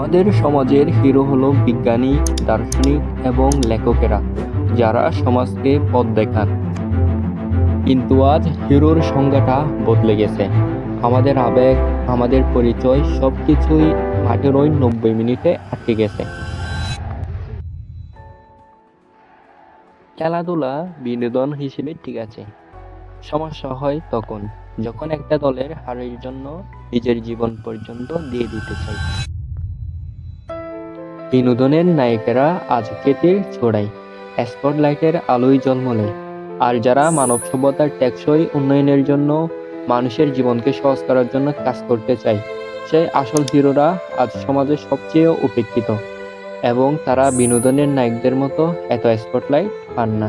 আমাদের সমাজের হিরো হলো বিজ্ঞানী, দার্শনিক এবং লেখকেরা, যারা সমাজকে পথ দেখান। কিন্তু আজ হিরোর সংজ্ঞাটা বদলে গেছে। আমাদের আবেগ, আমাদের পরিচয় সবকিছুই মাঠের ওই 90 মিনিটে আটকে গেছে। খেলাধুলা বিনোদন হিসেবে ঠিক আছে, সমস্যা হয় তখন যখন একটা দলের হারের জন্য নিজের জীবন পর্যন্ত দিয়ে দিতে চায়। বিনোদনের নায়িকারা আজ খ্যাতির চূড়ায়, স্পটলাইটের আলোয় ঝলমলে। আর যারা মানব সভ্যতার টেকসই উন্নয়নের জন্য, মানুষের জীবনকে সহজ করার জন্য কাজ করতে চায়, সেই আসল হিরোরা আজ সমাজের সবচেয়ে উপেক্ষিত, এবং তারা বিনোদনের নায়কদের মতো এত স্পটলাইট পান না।